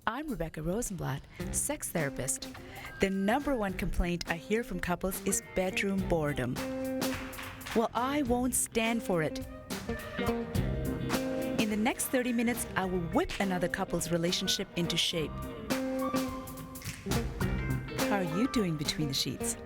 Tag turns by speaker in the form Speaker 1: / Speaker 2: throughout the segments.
Speaker 1: I'm Rebecca Rosenblatt, sex therapist. The number one complaint I hear from couples is bedroom boredom. Well, I won't stand for it. In the next 30 minutes, I will whip another couple's relationship into shape. How are you doing between the sheets?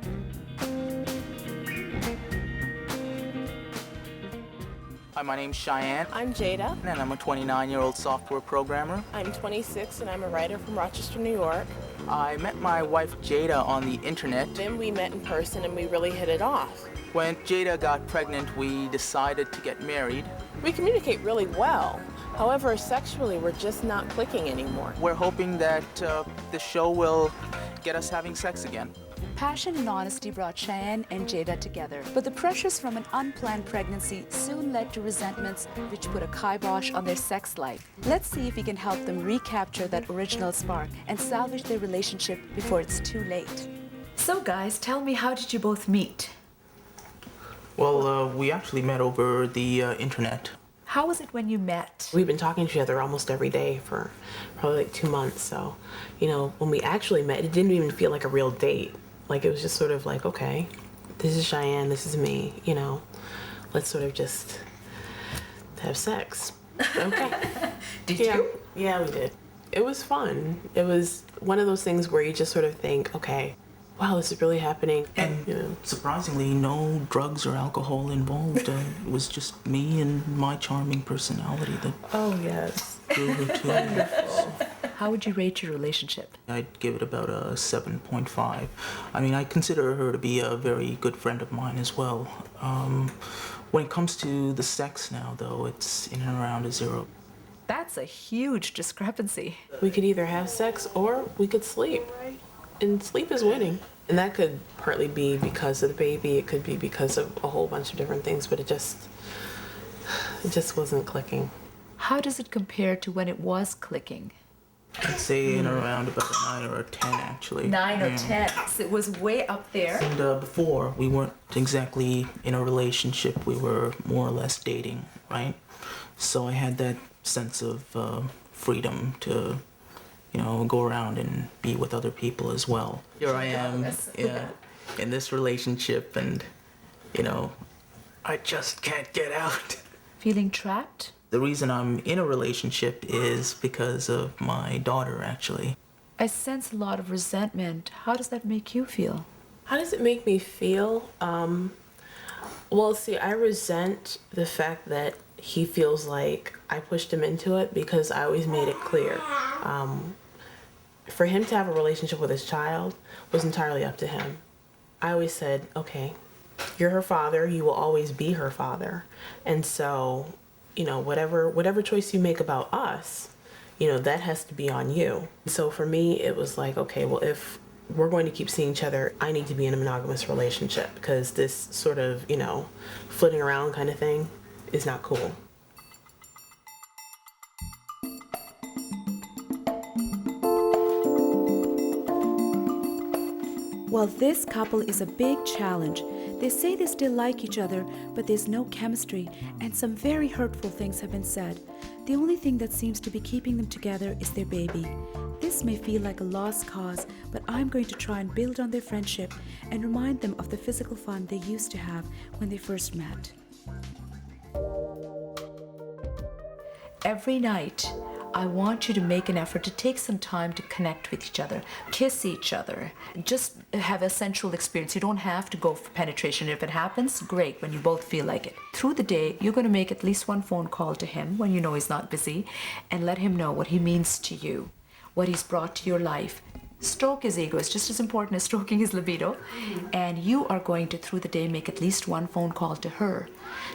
Speaker 2: Hi, my name's Cheyenne.
Speaker 3: I'm Jaeda.
Speaker 2: And I'm a 29-year-old software programmer.
Speaker 3: I'm 26 and I'm a writer from Rochester, New York.
Speaker 2: I met my wife Jaeda on the internet.
Speaker 3: Then we met in person and we really hit it off.
Speaker 2: When Jaeda got pregnant, we decided to get married.
Speaker 3: We communicate really well. However, sexually, we're just not clicking anymore.
Speaker 2: We're hoping that the show will get us having sex again.
Speaker 1: Passion and honesty brought Cheyenne and Jaeda together, but the pressures from an unplanned pregnancy soon led to resentments which put a kibosh on their sex life. Let's see if we can help them recapture that original spark and salvage their relationship before it's too late. So guys, tell me, how did you both meet?
Speaker 2: Well, we actually met over the internet.
Speaker 1: How was it when you met?
Speaker 3: We've been talking to each other almost every day for probably like 2 months. So, when we actually met, it didn't even feel like a real date. Like, it was just sort of like, okay, this is Cheyenne, this is me, let's sort of just have sex. Okay.
Speaker 1: Did you?
Speaker 3: Yeah, we did. It was fun. It was one of those things where you just sort of think, okay, wow, this is really happening.
Speaker 2: And surprisingly, no drugs or alcohol involved. It was just me and my charming personality that drew her to me.
Speaker 1: How would you rate your relationship?
Speaker 2: I'd give it about a 7.5. I mean, I consider her to be a very good friend of mine as well. When it comes to the sex now, though, it's in and around a 0.
Speaker 1: That's a huge discrepancy.
Speaker 3: We could either have sex or we could sleep. And sleep is winning. And that could partly be because of the baby. It could be because of a whole bunch of different things, but it just wasn't clicking.
Speaker 1: How does it compare to when it was clicking?
Speaker 2: I'd say in around about a 9 or a 10, actually.
Speaker 1: 9 or 10. So it was way up there.
Speaker 2: And before, we weren't exactly in a relationship. We were more or less dating, right? So I had that sense of freedom to, go around and be with other people as well. Here I am, in this relationship, and, I just can't get out.
Speaker 1: Feeling trapped?
Speaker 2: The reason I'm in a relationship is because of my daughter, actually.
Speaker 1: I sense a lot of resentment. How does that make you feel?
Speaker 3: How does it make me feel? Well, see, I resent the fact that he feels like I pushed him into it because I always made it clear. For him to have a relationship with his child was entirely up to him. I always said, okay, you're her father, you will always be her father. And so, whatever choice you make about us, that has to be on you. So for me, it was like, okay, well, if we're going to keep seeing each other, I need to be in a monogamous relationship because this sort of, flitting around kind of thing is not cool.
Speaker 1: Well, this couple is a big challenge. They say they still like each other, but there's no chemistry, and some very hurtful things have been said. The only thing that seems to be keeping them together is their baby. This may feel like a lost cause, but I'm going to try and build on their friendship and remind them of the physical fun they used to have when they first met. Every night, I want you to make an effort to take some time to connect with each other, kiss each other, just have a sensual experience. You don't have to go for penetration. If it happens, great, when you both feel like it. Through the day, you're going to make at least one phone call to him when you know he's not busy and let him know what he means to you, what he's brought to your life. Stroke his ego is just as important as stroking his libido. And you are going to, through the day, make at least one phone call to her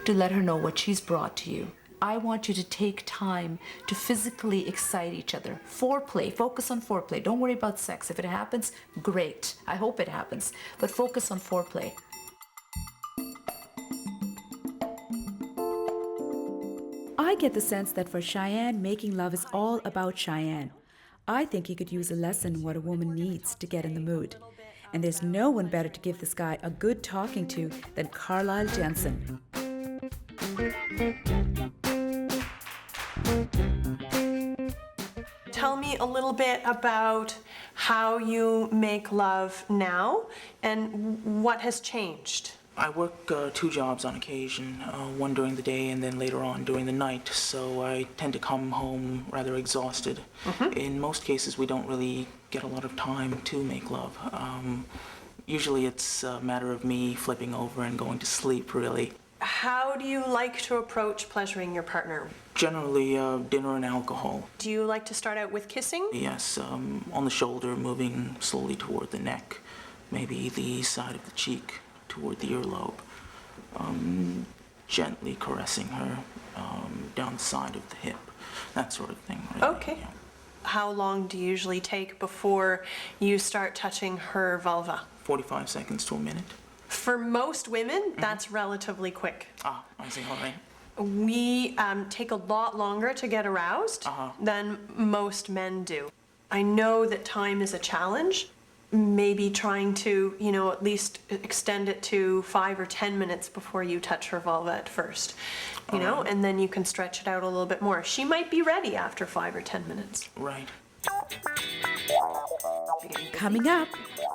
Speaker 1: to let her know what she's brought to you. I want you to take time to physically excite each other. Foreplay, focus on foreplay. Don't worry about sex. If it happens, great. I hope it happens. But focus on foreplay. I get the sense that for Cheyenne, making love is all about Cheyenne. I think he could use a lesson what a woman needs to get in the mood. And there's no one better to give this guy a good talking to than Carlisle Jensen.
Speaker 4: tell me a little bit about how you make love now and what has changed?
Speaker 2: I work 2 jobs on occasion, one during the day and then later on during the night, so I tend to come home rather exhausted. In most cases, we don't really get a lot of time to make love. Usually it's a matter of me flipping over and going to sleep, really.
Speaker 4: How do you like to approach pleasuring your partner?
Speaker 2: Generally, dinner and alcohol.
Speaker 4: Do you like to start out with kissing?
Speaker 2: Yes, on the shoulder, moving slowly toward the neck, maybe the side of the cheek toward the earlobe, gently caressing her down the side of the hip, that sort of thing. Really.
Speaker 4: Okay.
Speaker 2: Yeah.
Speaker 4: How long do you usually take before you start touching her vulva?
Speaker 2: 45 seconds to a minute.
Speaker 4: For most women, that's relatively quick.
Speaker 2: Ah, I see, all right.
Speaker 4: We take a lot longer to get aroused than most men do. I know that time is a challenge. Maybe trying to, at least extend it to 5 or 10 minutes before you touch her vulva at first, and then you can stretch it out a little bit more. She might be ready after 5 or 10 minutes.
Speaker 2: Right.
Speaker 5: Coming up,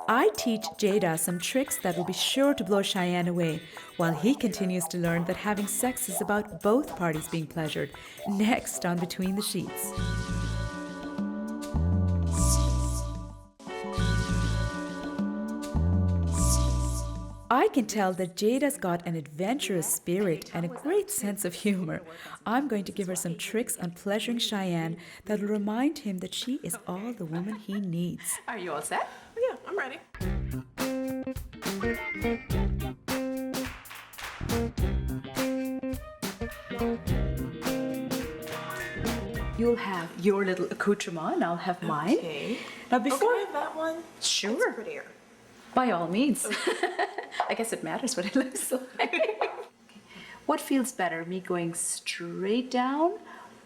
Speaker 5: I teach Jaeda some tricks that will be sure to blow Cheyenne away, while he continues to learn that having sex is about both parties being pleasured. Next on Between the Sheets. I can tell that Jadea's got an adventurous spirit and a great sense of humor. I'm going to give her some tricks on pleasuring Cheyenne that will remind him that she is all the woman he needs.
Speaker 1: Are you all set?
Speaker 3: Yeah, I'm ready.
Speaker 1: You'll have your little accoutrement and I'll have mine.
Speaker 3: Okay.
Speaker 1: Now before,
Speaker 3: Okay, that one.
Speaker 1: Sure.
Speaker 3: That's prettier.
Speaker 1: by all means. I guess it matters what it looks like. What feels better, me going straight down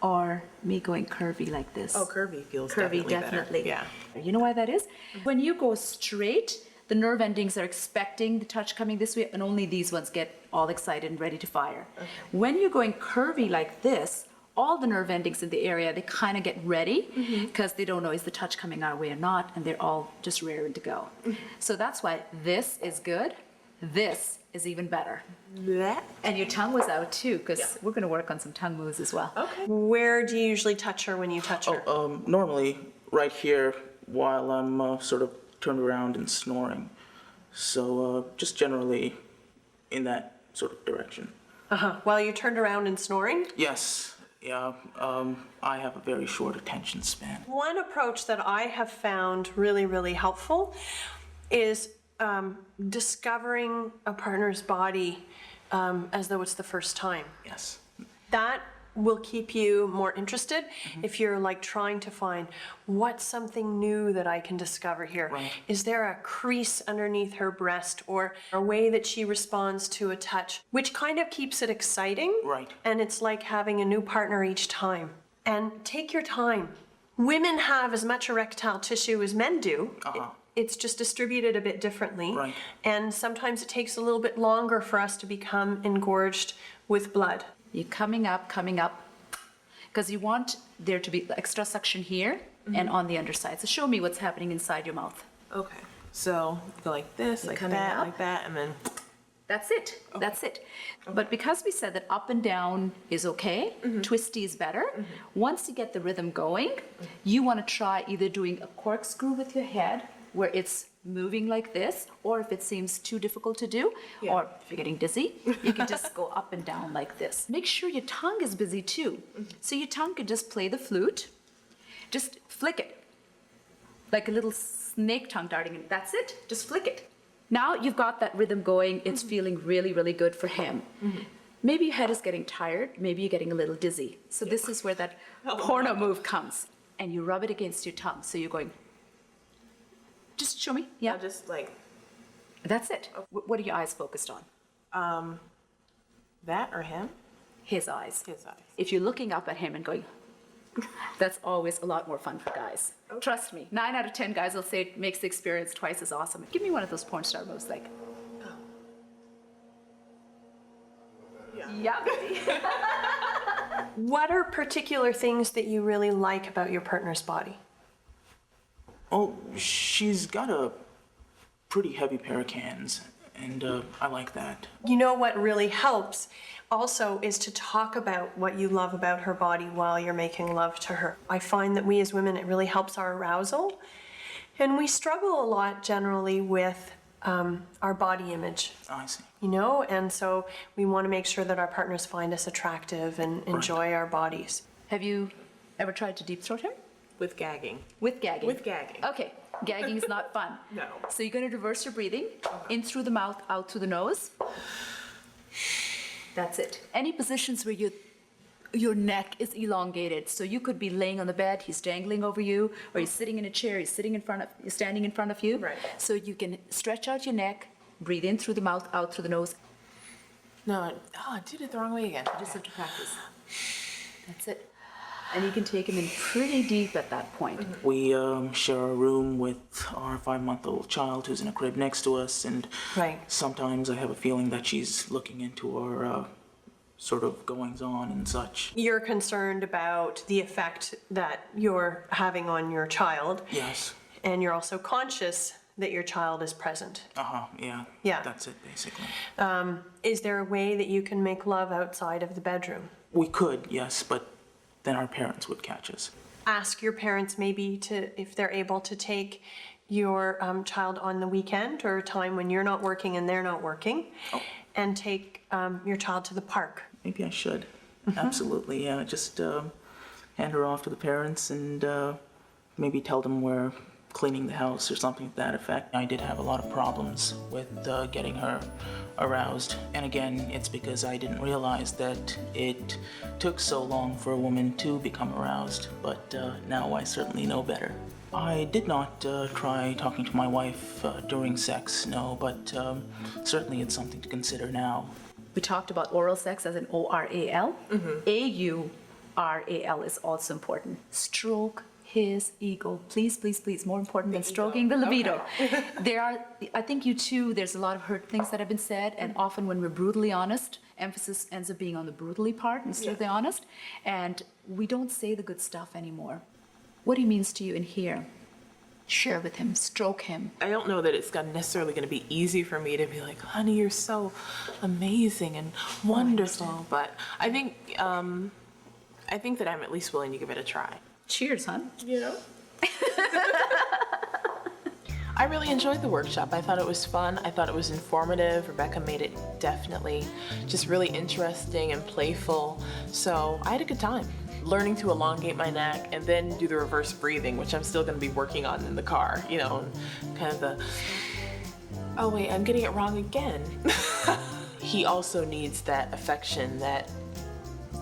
Speaker 1: or me going curvy like this?
Speaker 3: Oh, curvy feels
Speaker 1: Curvy,
Speaker 3: definitely better. Yeah.
Speaker 1: You know why that is? When you go straight, the nerve endings are expecting the touch coming this way, and only these ones get all excited and ready to fire. Okay. When you're going curvy like this, all the nerve endings in the area, they kind of get ready because they don't know is the touch coming our way or not, and they're all just raring to go. So that's why this is good. This is even better.
Speaker 3: Blech.
Speaker 1: And your tongue was out too, because we're going to work on some tongue moves as well.
Speaker 4: Okay. Where do you usually touch her when you touch her?
Speaker 2: Normally right here while I'm sort of turned around and snoring. So just generally in that sort of direction.
Speaker 4: While you turned around and snoring?
Speaker 2: Yes. Yeah. I have a very short attention span.
Speaker 4: One approach that I have found really, really helpful is discovering a partner's body as though it's the first time.
Speaker 2: Yes.
Speaker 4: That will keep you more interested if you're like trying to find what's something new that I can discover here.
Speaker 2: Right.
Speaker 4: Is there a crease underneath her breast or a way that she responds to a touch, which kind of keeps it exciting.
Speaker 2: Right.
Speaker 4: And it's like having a new partner each time. And take your time. Women have as much erectile tissue as men do. It's just distributed a bit differently.
Speaker 2: Right.
Speaker 4: And sometimes it takes a little bit longer for us to become engorged with blood.
Speaker 1: You're coming up, because you want there to be extra suction here and on the underside. So show me what's happening inside your mouth.
Speaker 3: Okay. So go like this, like
Speaker 1: coming
Speaker 3: that,
Speaker 1: up.
Speaker 3: like that, and then.
Speaker 1: That's it. That's it. But because we said that up and down is okay, twisty is better, once you get the rhythm going, you want to try either doing a corkscrew with your head, where it's moving like this, or if it seems too difficult to do, or if you're getting dizzy, you can just go up and down like this. Make sure your tongue is busy too. So your tongue can just play the flute, just flick it, like a little snake tongue darting in. That's it, just flick it. Now you've got that rhythm going, it's feeling really, really good for him. Maybe your head is getting tired, maybe you're getting a little dizzy. So this is where that porno move comes. And you rub it against your tongue, so you're going, just show me. Yeah.
Speaker 3: I'll just like.
Speaker 1: That's it. What are your eyes focused on?
Speaker 3: That or him?
Speaker 1: His eyes.
Speaker 3: His eyes.
Speaker 1: If you're looking up at him and going, that's always a lot more fun for guys. Trust me, 9 out of 10 guys will say it makes the experience twice as awesome. Give me one of those porn star moves, like. Yeah, baby.
Speaker 4: What are particular things that you really like about your partner's body?
Speaker 2: Oh, she's got a pretty heavy pair of cans, and I like that.
Speaker 4: You know what really helps also is to talk about what you love about her body while you're making love to her. I find that we as women, it really helps our arousal. And we struggle a lot generally with our body image.
Speaker 2: I see.
Speaker 4: You know, and so we want to make sure that our partners find us attractive and enjoy our bodies.
Speaker 1: Have you ever tried to deep throat him?
Speaker 3: With gagging.
Speaker 1: With gagging?
Speaker 3: With gagging.
Speaker 1: Okay, gagging is not fun.
Speaker 3: No.
Speaker 1: So you're going to reverse your breathing, in through the mouth, out through the nose. That's it. Any positions where your neck is elongated. So you could be laying on the bed, he's dangling over you, or he's sitting in a chair, he's standing in front of you.
Speaker 3: Right.
Speaker 1: So you can stretch out your neck, breathe in through the mouth, out through the nose.
Speaker 3: No, I did it the wrong way again.
Speaker 1: You just have to practice. That's it. And you can take him in pretty deep at that point.
Speaker 2: We share a room with our 5-month-old child who's in a crib next to us, and
Speaker 4: Right.
Speaker 2: sometimes I have a feeling that she's looking into our sort of goings-on and such.
Speaker 4: You're concerned about the effect that you're having on your child,
Speaker 2: Yes.
Speaker 4: and you're also conscious that your child is present.
Speaker 2: Yeah.
Speaker 4: Yeah.
Speaker 2: That's it, basically.
Speaker 4: Is there a way that you can make love outside of the bedroom?
Speaker 2: We could, yes, but then our parents would catch us.
Speaker 4: Ask your parents maybe if they're able to take your child on the weekend or a time when you're not working and they're not working, and take your child to the park.
Speaker 2: Maybe I should. Absolutely, yeah. Just hand her off to the parents and maybe tell them we're cleaning the house or something to that effect. I did have a lot of problems with getting her aroused. And again, it's because I didn't realize that it took so long for a woman to become aroused. But now I certainly know better. I did not try talking to my wife during sex, no, but certainly it's something to consider now.
Speaker 1: We talked about oral sex as an O-R-A-L. A-U-R-A-L is also important. Stroke his ego. Please, please, please. More important than stroking the libido. I think you too, there's a lot of hurt things that have been said, and often when we're brutally honest, emphasis ends up being on the brutally part instead of the honest, and we don't say the good stuff anymore. What he means to you in here, share with him, stroke him.
Speaker 3: I don't know that it's necessarily going to be easy for me to be like, honey, you're so amazing and wonderful. But I think that I'm at least willing to give it a try.
Speaker 1: Cheers, hon.
Speaker 3: You know? I really enjoyed the workshop. I thought it was fun. I thought it was informative. Rebecca made it definitely just really interesting and playful. So I had a good time learning to elongate my neck and then do the reverse breathing, which I'm still going to be working on in the car, you know, and kind of the, oh wait, I'm getting it wrong again. He also needs that affection, that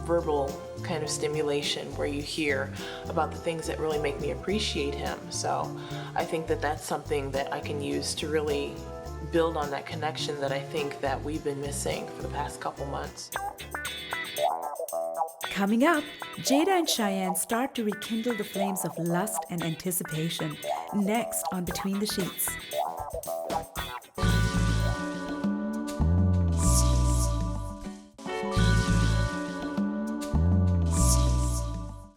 Speaker 3: verbal kind of stimulation where you hear about the things that really make me appreciate him. So I think that that's something that I can use to really build on that connection that I think that we've been missing for the past couple months.
Speaker 5: Coming up, Jaeda and Cheyenne start to rekindle the flames of lust and anticipation. Next on Between the Sheets.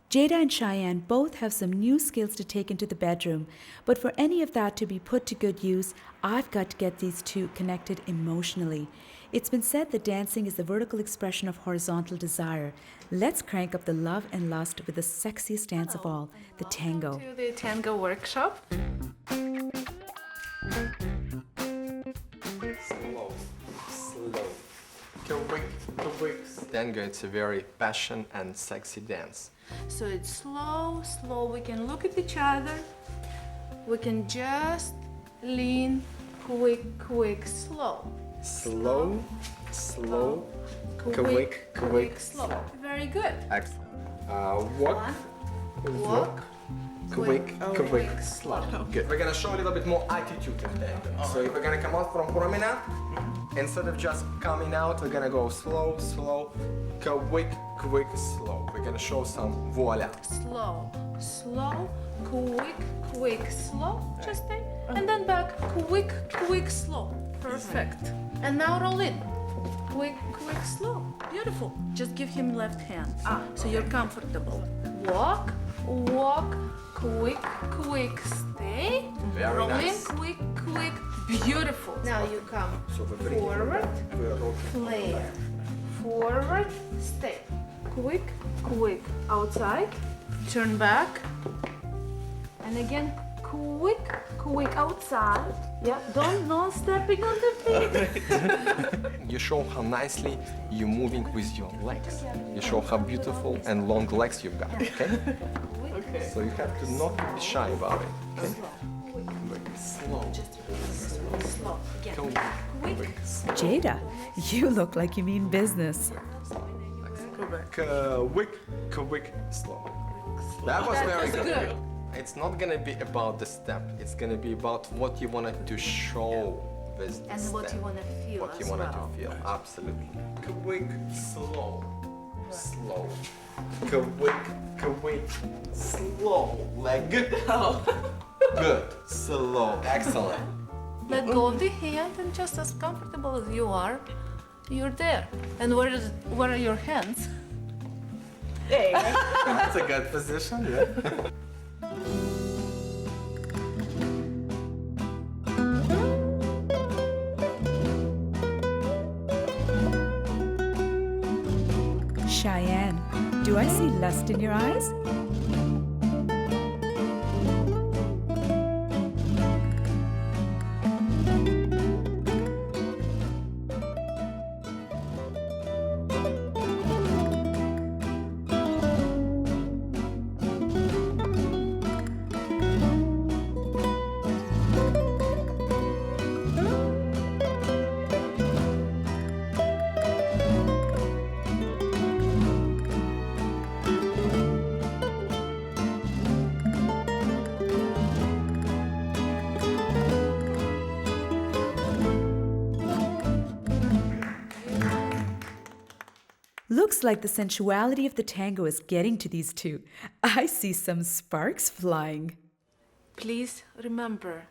Speaker 5: Jaeda and Cheyenne both have some new skills to take into the bedroom, but for any of that to be put to good use, I've got to get these two connected emotionally. It's been said that dancing is the vertical expression of horizontal desire. Let's crank up the love and lust with the sexiest dance of all, the tango.
Speaker 6: Welcome to the tango workshop.
Speaker 7: Quick. Tango, it's a very passion and sexy dance.
Speaker 6: So it's slow, slow. We can look at each other. We can just lean, quick, slow.
Speaker 7: Slow, quick,
Speaker 6: slow. Very good.
Speaker 7: Excellent. Walk, quick, slow. Good. We're gonna show a little bit more attitude in tango. So if we're gonna come out from promenade, instead of just coming out, we're gonna go slow, quick, slow. We're gonna show some voila.
Speaker 6: Slow, quick, slow. Just stay. And then back, quick, slow. Perfect. And now roll in. quick, quick, slow. Beautiful. Just give him left hand. So you're comfortable. Walk, walk, quick, quick, stay.
Speaker 7: Very
Speaker 6: Roll in,
Speaker 7: nice.
Speaker 6: quick, quick. Beautiful. Now you come forward, flare. Forward, stay. Quick, quick. Outside. Turn back. And again, quick, quick outside. Yeah, no stepping on the feet.
Speaker 7: You show how nicely you're moving with your legs. You show how beautiful and long legs you've got, okay? So you have to not be shy about it, okay? Slow.
Speaker 6: Slow. Again.
Speaker 7: Go
Speaker 6: Quick.
Speaker 5: Jaeda, you look like you mean business.
Speaker 7: Quick, quick, slow. That was very
Speaker 6: That's good.
Speaker 7: It's not gonna be about the step. It's gonna be about what you wanted to show with the
Speaker 6: And
Speaker 7: step.
Speaker 6: what you want to feel
Speaker 7: What you
Speaker 6: as
Speaker 7: wanted
Speaker 6: well.
Speaker 7: to feel. Absolutely. Quick, slow, slow. Quick, slow. Leg. Good. Slow. Excellent.
Speaker 6: Let go of the hand and just as comfortable as you are, you're there. And where are your hands?
Speaker 7: That's a good position, yeah.
Speaker 5: Cheyenne, do I see lust in your eyes? Looks like the sensuality of the tango is getting to these two. I see some sparks flying.
Speaker 6: Please remember,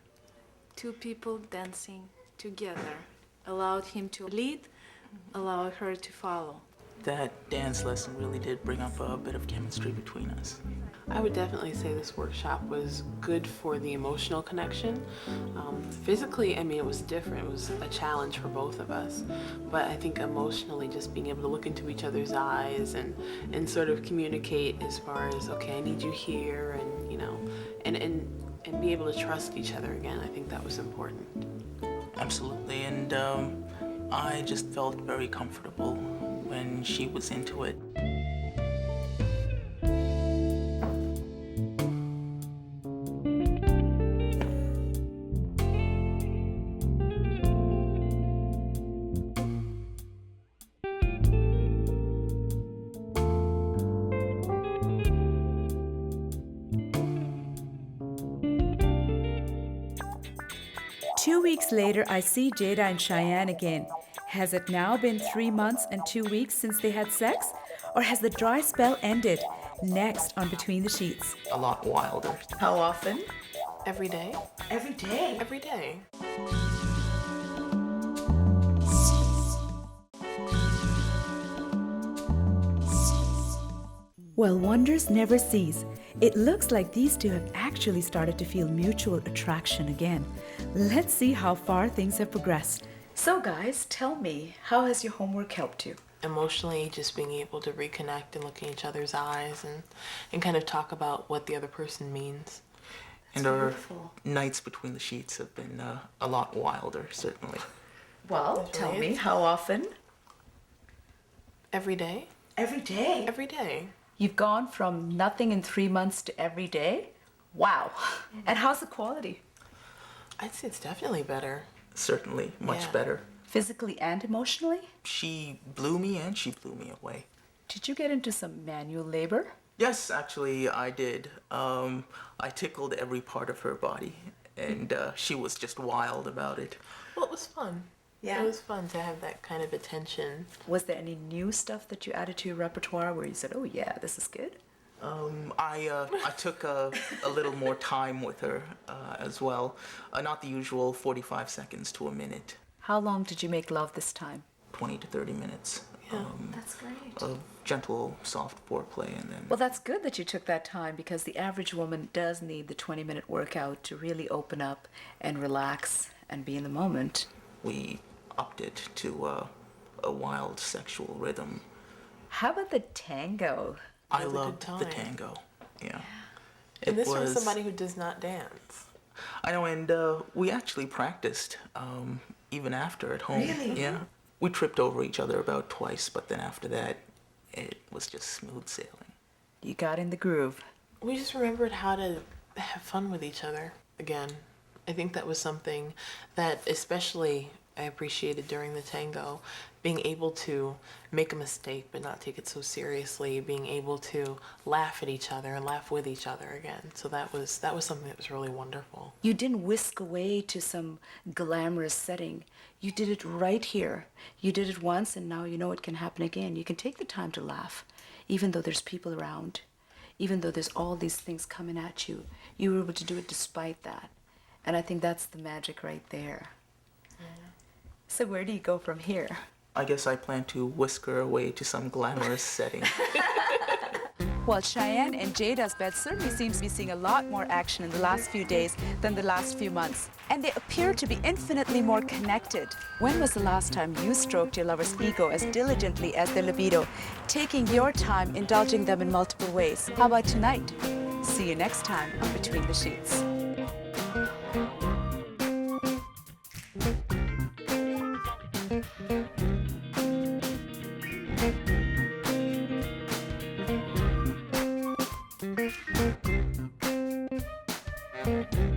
Speaker 6: two people dancing together. Allowed him to lead, allow her to follow.
Speaker 2: That dance lesson really did bring up a bit of chemistry between us.
Speaker 3: I would definitely say this workshop was good for the emotional connection. Physically, I mean, it was different. It was a challenge for both of us. But I think emotionally, just being able to look into each other's eyes and sort of communicate as far as, okay, I need you here, and, you know, and be able to trust each other again. I think that was important.
Speaker 2: Absolutely, and I just felt very comfortable when she was into it.
Speaker 5: Two weeks later, I see Jaeda and Cheyenne again. Has it now been 3 months and 2 weeks since they had sex? Or has the dry spell ended? Next on Between the Sheets.
Speaker 2: A lot wilder.
Speaker 1: How often?
Speaker 3: Every day?
Speaker 1: Every day.
Speaker 3: Every day.
Speaker 5: Well, wonders never cease. It looks like these two have actually started to feel mutual attraction again. Let's see how far things have progressed.
Speaker 1: So guys, tell me, how has your homework helped you?
Speaker 3: Emotionally, just being able to reconnect and look in each other's eyes and kind of talk about what the other person means.
Speaker 2: And our nights between the sheets have been a lot wilder, certainly.
Speaker 1: Well, tell me, how often?
Speaker 3: Every day?
Speaker 1: Every day.
Speaker 3: Every day.
Speaker 1: You've gone from nothing in 3 months to every day? Wow. And how's the quality?
Speaker 3: I'd say it's definitely better.
Speaker 2: Certainly, much
Speaker 3: Yeah.
Speaker 2: better.
Speaker 1: Physically and emotionally?
Speaker 2: She blew me and she blew me away.
Speaker 1: Did you get into some manual labor?
Speaker 2: Yes, actually, I did. I tickled every part of her body, and she was just wild about it.
Speaker 3: Well, it was fun.
Speaker 1: Yeah.
Speaker 3: It was fun to have that kind of attention.
Speaker 1: Was there any new stuff that you added to your repertoire where you said, oh yeah, this is good?
Speaker 2: I took a little more time with her as well. Not the usual 45 seconds to a minute.
Speaker 1: How long did you make love this time?
Speaker 2: 20 to 30 minutes
Speaker 1: That's great.
Speaker 2: of gentle, soft foreplay, and then
Speaker 1: Well, that's good that you took that time because the average woman does need the 20-minute workout to really open up and relax and be in the moment.
Speaker 2: we upped it to a wild sexual rhythm.
Speaker 1: How about the tango?
Speaker 2: I
Speaker 3: was a good
Speaker 2: loved the
Speaker 3: time.
Speaker 2: tango. Yeah.
Speaker 3: And this from somebody who does not dance.
Speaker 2: I know, and we actually practiced even after at home.
Speaker 1: Really?
Speaker 2: Yeah. We tripped over each other about twice, but then after that, it was just smooth sailing.
Speaker 1: You got in the groove.
Speaker 3: We just remembered how to have fun with each other again. I think that was something that especially I appreciated during the tango, being able to make a mistake but not take it so seriously, being able to laugh at each other and laugh with each other again. So that was something that was really wonderful.
Speaker 1: You didn't whisk away to some glamorous setting. You did it right here. You did it once and now you know it can happen again. You can take the time to laugh, even though there's people around, even though there's all these things coming at you. You were able to do it despite that. And I think that's the magic right there. So where do you go from here?
Speaker 2: I guess I plan to whisk her away to some glamorous setting.
Speaker 5: Well, Cheyenne and Jaeda's bed certainly seems to be seeing a lot more action in the last few days than the last few months. And they appear to be infinitely more connected. When was the last time you stroked your lover's ego as diligently as their libido, taking your time, indulging them in multiple ways? How about tonight? See you next time on Between the Sheets.
Speaker 3: Thank you.